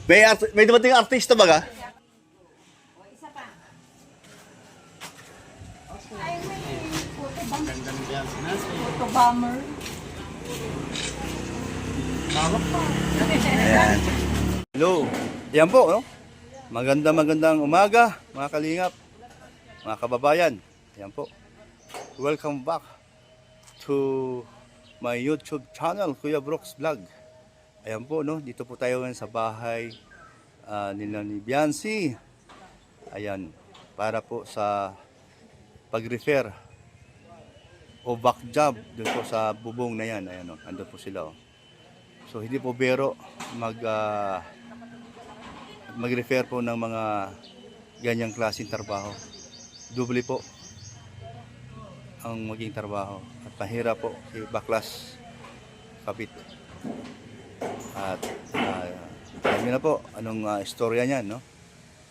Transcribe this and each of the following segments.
May dumating artista ba ka? Isa pa. Ay, may photo bomber. Ayan. Hello. Yan po, no? Magandang umaga, mga kalingap, mga kababayan. Yan po. Welcome back to my YouTube channel, Kuya Brooks Vlog. Ayan po, no? Dito po tayo ngayon sa bahay nila ni Biancy. Ayan, para po sa pag-refer o back job dun po sa bubong na yan. Ayan, no? Andun po sila, oh. So hindi po biro mag-refer po ng mga ganyang klaseng trabaho. Doble po ang maging trabaho at mahirap po baklas kapit. At alam niyo na po anong istorya niyan, no?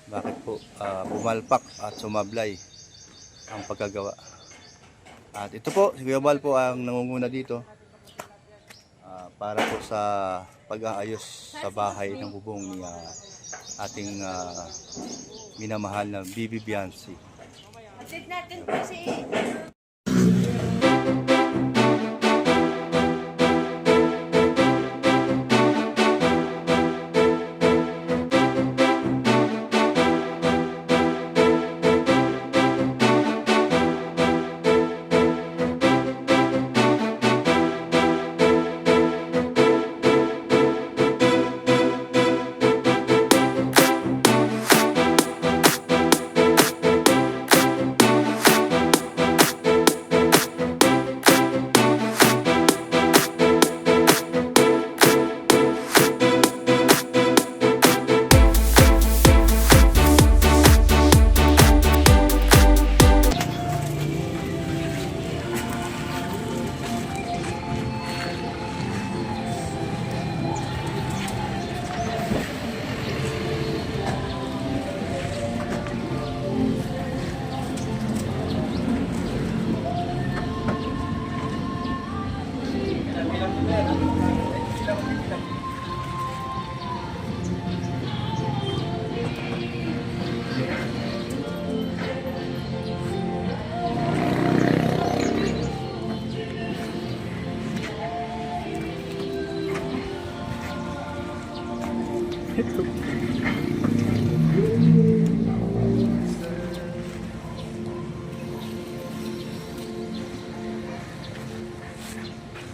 Bakit po bumalpak at sumablay ang pagkagawa. At ito po, si Kuya Bal po ang nangunguna dito para po sa pag-aayos sa bahay ng bubong ni ating minamahal na Bibi Biancy. Update natin po si...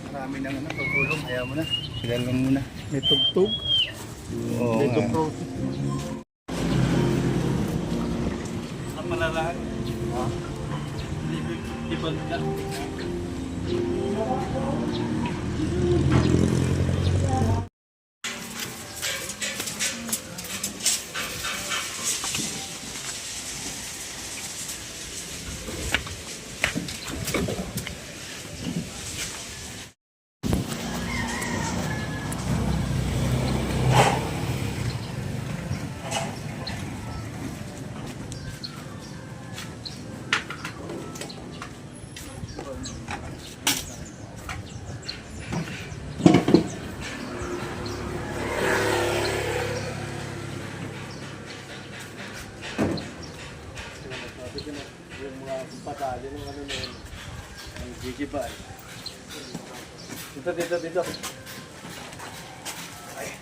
Marami nang tutulong, ayaw mo na. Sila lang muna. May tugtog. Oo, May nga. tugtog. Ang malalahan. Ha? Libag na. Yung mga patali ng ano na yun, ang gigibay. Dito. Ay.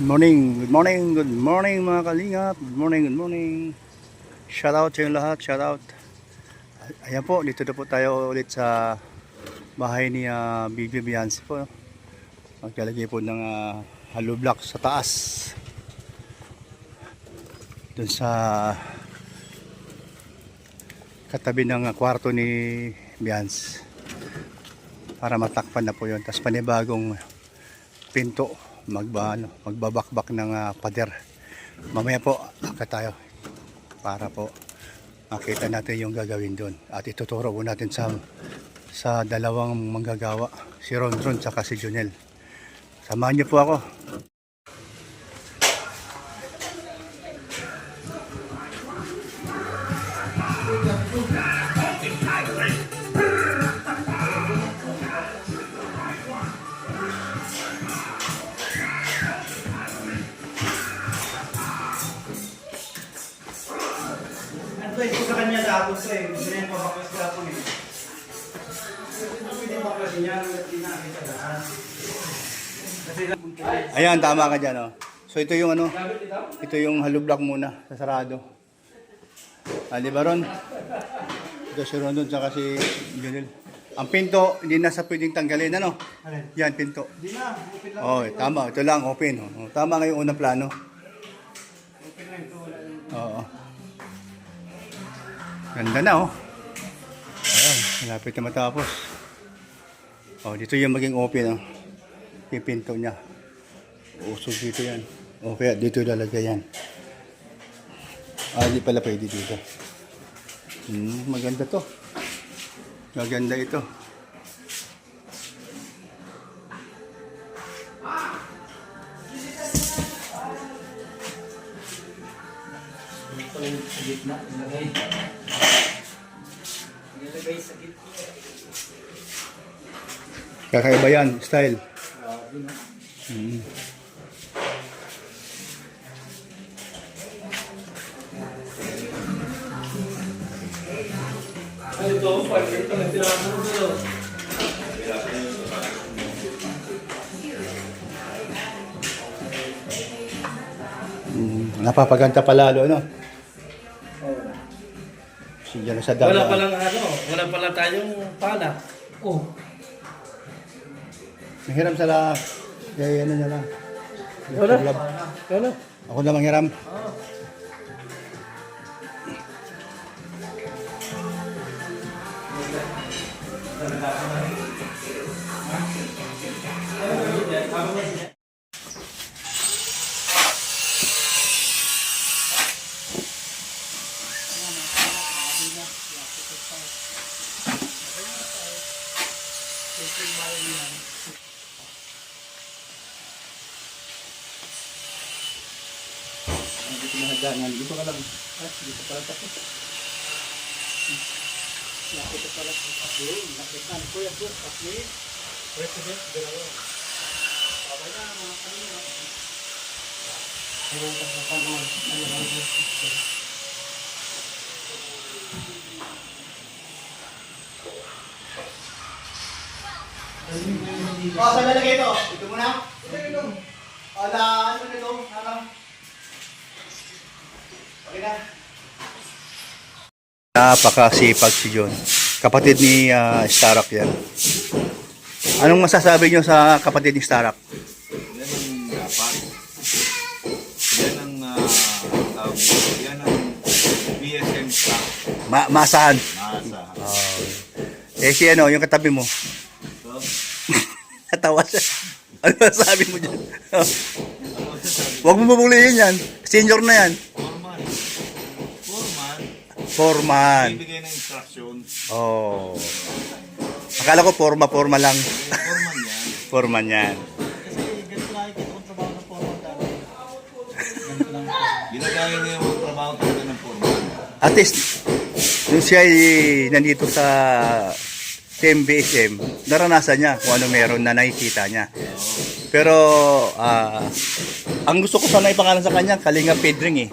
Good morning mga kalingap. Good morning. Shout out sa inyo lahat, shout out. Ayan po, dito na po tayo ulit sa bahay ni Bibi Beyonce po. Maglalagay po ng hollow block sa taas. Doon sa katabi ng kwarto ni Beyonce. Para matakpan na po yun. Tapos panibagong pinto. Magbabakbak ng pader. Mamaya po akit tayo para po makita natin yung gagawin doon at ituturo po natin sa dalawang manggagawa, si Ron at si Junel. Samahan niyo po ako. Ito sa kanya dapat eh. Gusto niya pabaklas dapat eh. Pwede baklas niya. Hindi nakita lahat. Ayan, tama ka dyan. Oh. So ito yung ito yung hollow block muna, sasarado. Di ba Ron? Ito si Ron doon, saka si Junel. Ang pinto, hindi na sa pwedeng tanggalin, ano? Yan, pinto. Hindi na. Open lang. Oh, tama. Ito lang, open. Oh. Tama nga yung unang plano. Open lang ito. Wala yung... Oo. Ganda na, oh. Ayan, malapit na matapos. Oh, dito yung maging open, oh. Yung pinto niya. Usog dito yan. O kaya dito lalagay yan. Di pala pwede dito. Maganda to. Maganda ito. Ito yung sa gitna. Ilagay sa gitna. Kakaiba yan, style. Ito, pwede ito. Nagtirahan mo ito. Napapaganda palalo, ano? Siya na sa dama. Wala palang wala pala tayong pala. Oh. Manghiram sa lahat. Kaya ano niya lang. Wala. Wala. Ako na manghiram. Dito ka lang. Dito pala tapos. Dito pala tapos. Nakitan ko yan po. President, dalawa. Babay na mga kanina. Ayaw ka sa panoon. Saan lalagay ito? Ito muna? Ito. Ala, ano nito? Ano? Napakasipag si John. Kapatid ni Starak yan. Anong masasabi nyo sa kapatid ni Starak? Yan ang dapat. Yan ang yan ang BSM staff. Masahan. Nasa. Si ano, yung katabi mo. So, Natawa siya. Ano masasabi mo dyan? Huwag mo mabulihin yan. Senior na yan. Foreman. Bibigay ng instruction. Oh. Akala ko forma lang. Foreman yan. Foreman yan. kaya niya yung trabaho talaga ng foreman. At least, yung siya ay nandito sa TMBSM, naranasan niya kung ano meron na nakikita niya. Pero, ang gusto ko sana ipangalan sa kanya, Kalinga Pedring eh.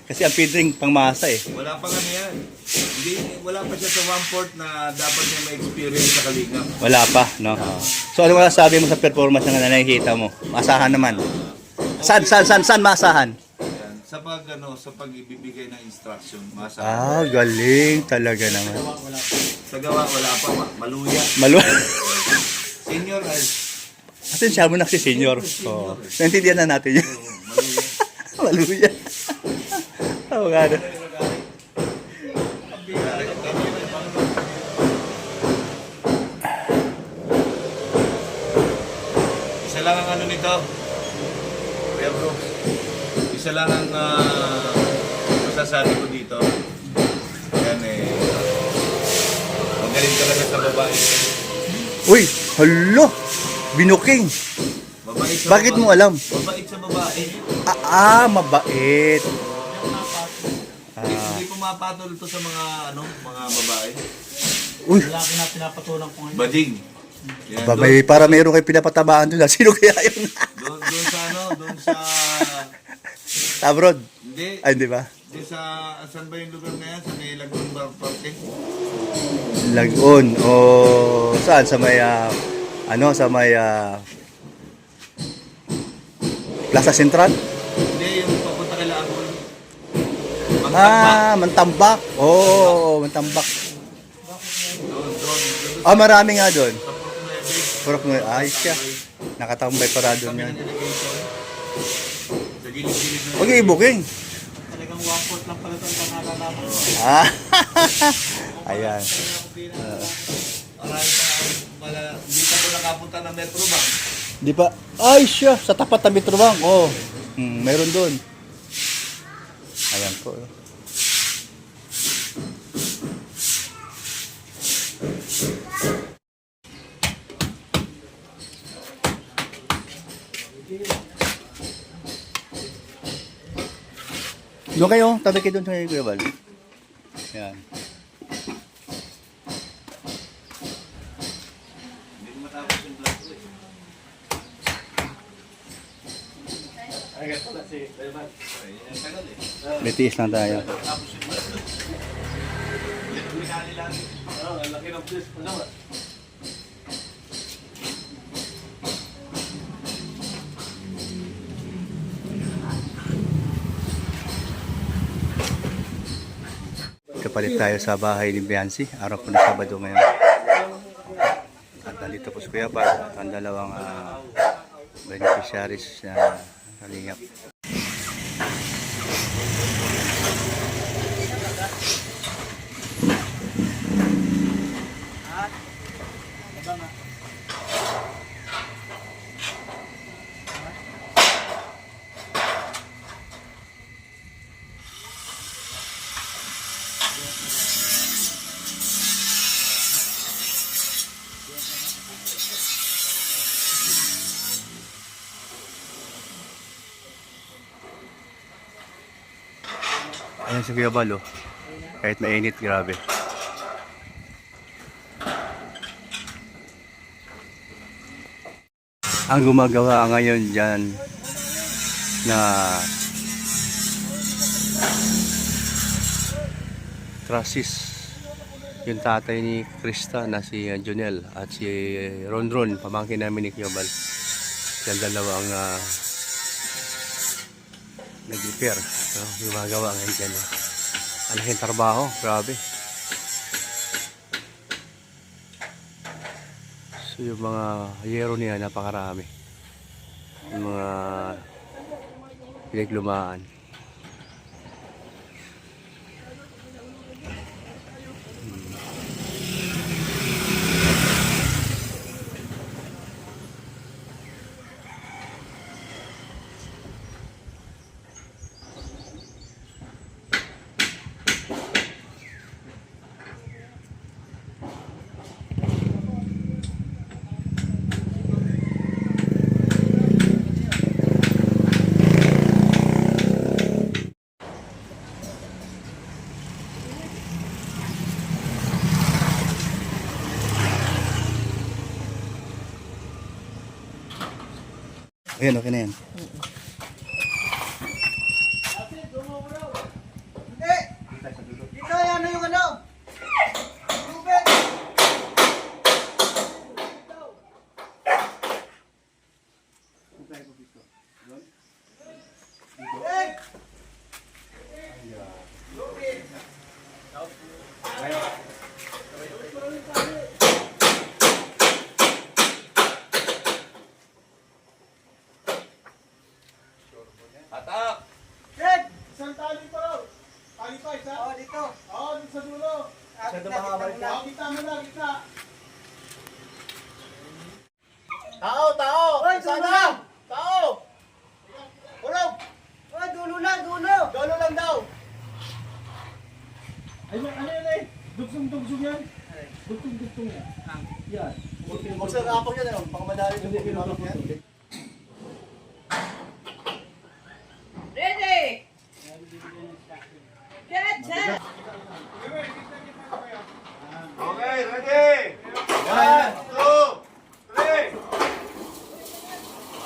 Kasi ang Pedring pangmasa eh. Wala pa kami yan. Wala pa siya sa 1/4 na dapat niya may experience sa Kalinga. Wala pa, no? So, ano sabi mo sa performance na nakikita mo? Masahan naman. Saan masahan? Yan. Sa pag-ibibigay ng instruction, masa. Galing talaga naman. Sa gawa, wala pa. Maluya. Senior ay Kasi siya mo na si senior. Oh. Naintindihan na natin yun. maluya. Maluya. Oo nga no. Isa lang ang ano nito. Kuya bro. Isa lang ang masasabi ko dito. Yan eh. Magaling talaga sa babae. Uy, hello! Binuking. Mabait sa Bakit mo babae. alam? Mabait sa babae. Mabait. Hindi pumapatol ito sa mga mga babae. Uy, Lalaki na pinapatulang ko ngayon. Bading. Yan, para mayroon kayo pinapatabaan doon. Sino kaya yun? doon sa doon sa Tabrod. hindi, Ay, di ba? doon sa saan ba yung lugar na yan? Sa may Lagoon Parque? Lagon. O saan? Sa may, sa may, Plaza Central? Hindi, yung papunta kay Lagoon. Mantambak. Mantambak. Doon. Marami nga doon. Sa Porto Nueve. Purok mo, ayos siya. Nakatambay para doon Kami yan. ng delegation. Sa gilid-gilid na. Huwag i-booking. Talagang 1/4 lang pala ito ang nalalaman ko. Ayan. Marami pa hindi pa ko nakapunta ng Metro Bank. Di ba? Ay siya, sa tapat ng Metrobank. Meron doon. Ayan po. Doon kayo, tabi kayo doon sa Kuya Bal. Ayan. Hindi ko matapos yung vlog ko eh. Ay, ganito na si Delman. Ay, ang tagal eh. Litiis lang tayo. Tapos yung vlog ko. Yan ang minali lang. Ang laki ng place pa naman. Kapalit tayo sa bahay ni Biancy. Araw po na Sabado ngayon. At nandito po si Kuya Pat at ang dalawang beneficiaries na kalingap. Ayan si Kuya Bal, oh. Kahit mainit, grabe. Ang gumagawa ngayon dyan na trasis yung tatay ni Krista na si Jonel at si Ronron, pamangkin namin ni Kuya Bal. Yan dalawang nag-repair. Gumagawa ngayon dyan. Ang laking trabaho, grabe. So yung mga yero niya napakarami. Yung mga pinaglumaan. Ayan, okay na yan. Dito, yan na yung ano. Tubig. Atak! Ted, isang tali pa raw. Tali pa, isa? Oo, dito. Oo, dito sa dulo. Masyado mahaba ito. Oo, kita mo na, kita. Tao, tao! Hoy, sana! Tao! Ulog! Hoy, dulo lang, dulo! Dulo lang daw. Ay, ano yun eh? Dugsong-dugsong yan? Dugsong-dugsong yan. Yan. Buksan na ako yan eh. Baka madali yung pinulog yan. Ready! Get set! Okay, ready! 1, 2, 3!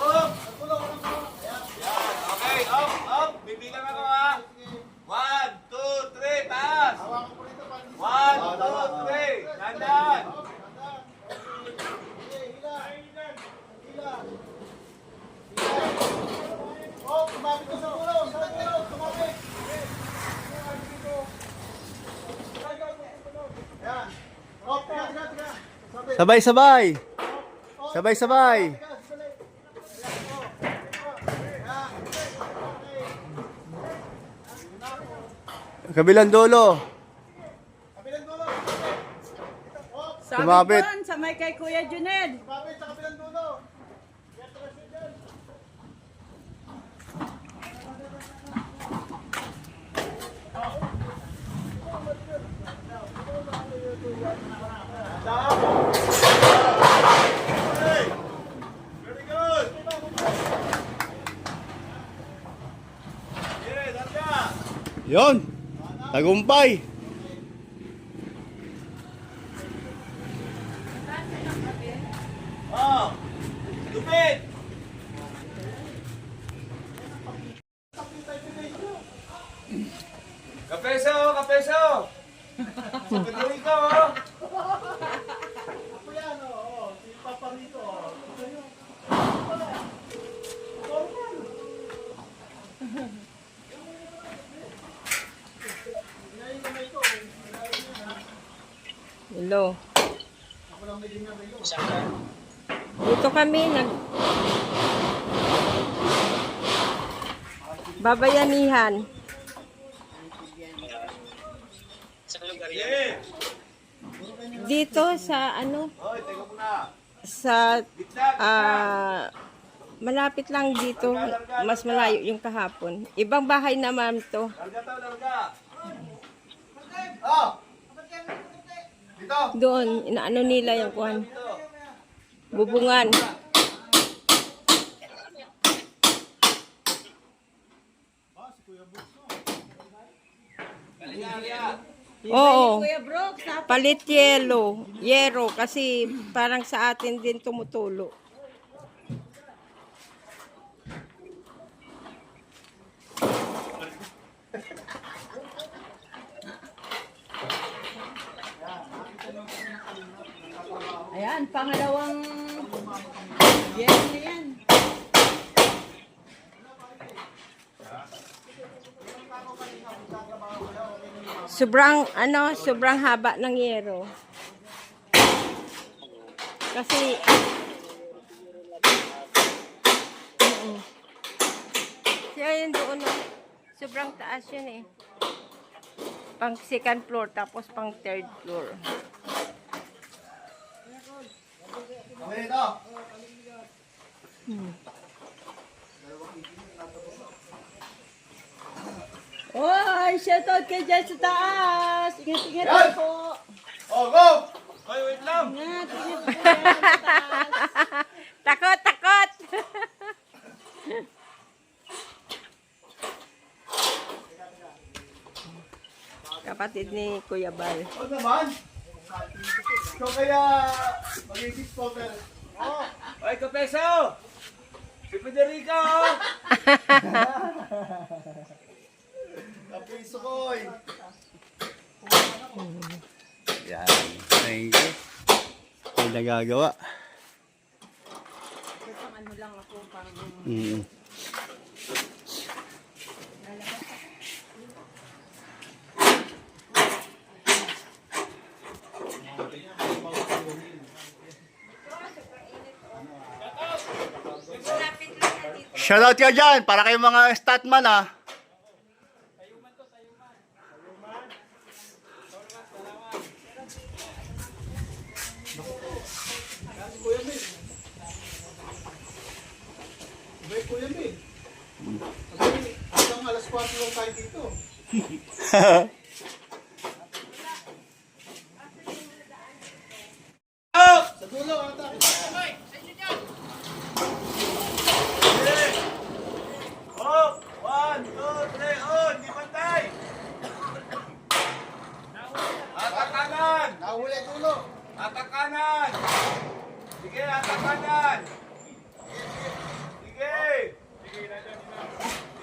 Up! Yan, okay, up! Bibilang ako ha! 1, 2, 3, taas! 1, 2, 3, nandyan! Oh, kumapit ko sa ulo! Sa ulo! Kumapit! Yan. Oh, tiga. Sabay-sabay! Sabay-sabay! Kabilang dulo. Kabilang dulo. Sabi Sumabit. doon sa may kay Kuya Juned. Kumapit sa kabilang dulo. Very good! Yeah, nanda! Yon. Tagumpay. Oh! Lupit! Kapeso! Kapeso! Pagkatuloy ko, oh! Ako yan, oo. Si Papa Rito. Hello. Dito kami babayanihan. Yeah! Dito sa ano, Hoy, teka muna! sa Gitna! malapit lang dito, mas malayo yung kahapon. Ibang bahay naman to. Larga to, larga! Oh! Dito! Doon, inaano nila yung kuhan. Bubungan. Oo. Palit yero kasi parang sa atin din tumutulo. Ayan, pangalawang yero na yan. Sobrang haba ng yero. Kasi siya yun doon, no? Sobrang taas yun eh. Pang second floor, tapos pang third floor. Kami dito! Oy, shoutout kayo dyan sa taas. Ingat-ingat po. Oh, go! Hoy, wait lang! Ingat po yan sa taas. Takot! Kapatid ni Kuya Bal. Huwag naman! So kaya magiging spotter. Oh! Hoy, kapeso! Si Federico! Kapiso ko eh. Yan. Thank you. May nagagawa. Ano lang ako pang Mm. Shoutout ka dyan para kayong mga statman ah. Bay, Kuya Mil. Sabi, hanggang alas 4 lang tayo dito. Sa dulo, ata. Oh! 1, 2, 3, oh! Hindi pantay! Atak kanan! Nahuli dulo. Atak kanan! Sige, atak kanan! Sige!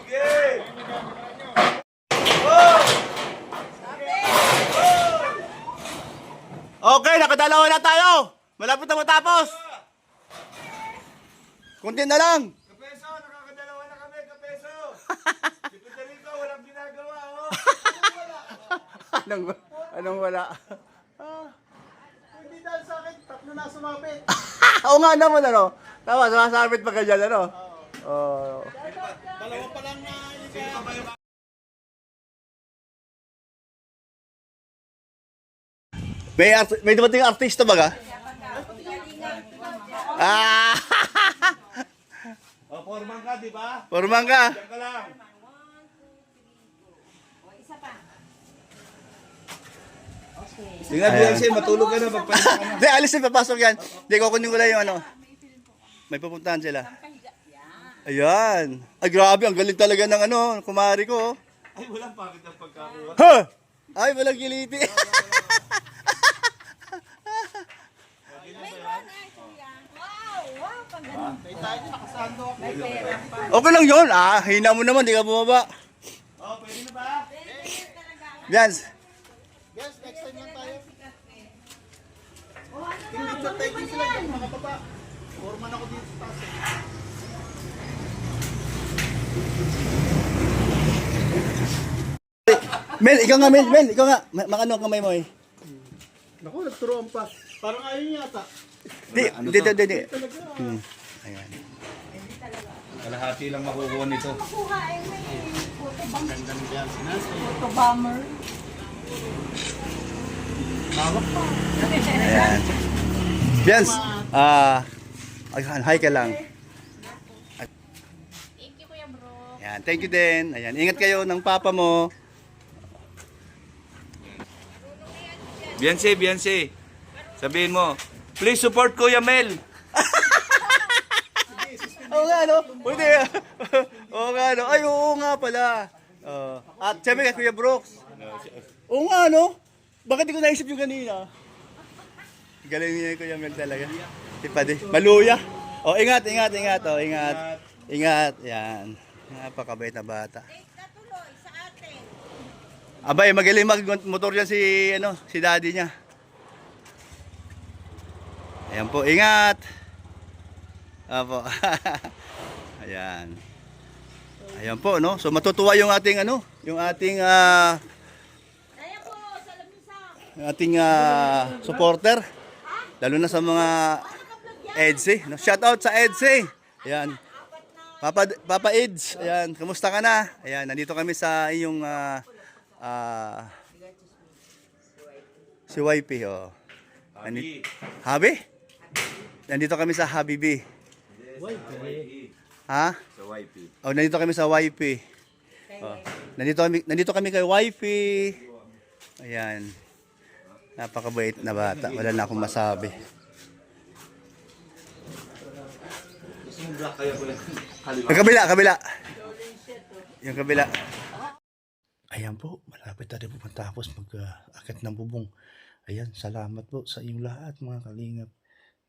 Sige! Oh! Okay, nakadalawa na tayo. Malapit na matapos. Kunti na lang. Kapeso, nakakadalawa na kami, kapeso! Si Federico, walang ginagawa, oh! Anong wala? Hindi dahil sa akin, tatlo na sumabit. Oo nga naman ano. Tama, sumasabit pa ka dyan ano. Oh. Dalawa pa lang na iba. May dumating artista ba ka? Ah! Oh, forman ka, di ba? Pormang ka. Diyan ka lang. Tingnan mo yan siya, matulog ka na, magpahinga ka na. Hindi, alis na, papasok yan. Hindi, kukunin ko lang yung ano. May pupuntahan sila. Ayan. Ay, grabe, ang galing talaga ng ano, kumari ko. Ay, walang pakit ang pagkakuha. Ha! Ay, walang kiliti. May tayo nakasando ako. Okay lang yun. Ah, hina mo naman, di ka bumaba. Oh, pwede na ba? Yan. Yes, next time lang tayo. Hindi na tayo din sila yung mga baba. Forman ako dito sa taas. Mel, ikaw nga, Mel, ikaw nga. Makano ang kamay mo eh. Naku, nagturoan pa. Parang ayaw niya yata. Di. Ayan. Kalahati lang makukuha nito. Ayan. Jens, hi ka lang. Thank you, Kuya Bro. Ayan, thank you din. Ayan, ingat kayo ng papa mo. Beyonce, Beyonce. Sabihin mo, please support Kuya Mel. Oo nga, no? Hindi. Oo nga, no? Ay, oo nga pala. At siyempre kay Kuya Brooks. Oo nga, no? Bakit di ko naisip yung kanina? Galing niya yung Kuya Mel talaga. Tipade. Maluya. Oh, ingat. Oh, ingat. Ingat. Yan. Napakabait na bata. Natuloy sa atin. Abay, magaling magmotor yan si daddy niya. Ayan po, ingat. Apo. Ayan. Ayan po, no? So matutuwa yung ating yung ating Kaya po, sa lamisa. yung ating supporter. Lalo na sa mga EDSI, no? Shout out sa EDSI. Ayan. Papa Eds, ayan, kamusta ka na? Ayan, nandito kami sa iyong si YP, oh. Habi? Nandito kami sa Habibi. Ha? Sa YP. Oh, nandito kami sa YP. Oh. Nandito kami kay YP. Ayan. Napakabait na bata. Wala na akong masabi. Gusto mo black kaya ko lang. Yung kabila. Yung kabila. Ayan po, malapit na rin po matapos mag-akit ng bubong. Ayan, salamat po sa inyong lahat mga kalingap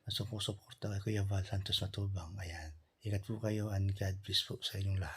na sumusuporta kay Kuya Val Santos Matubang. Ayan, Ingat po kayo and God bless po sa inyong lahat.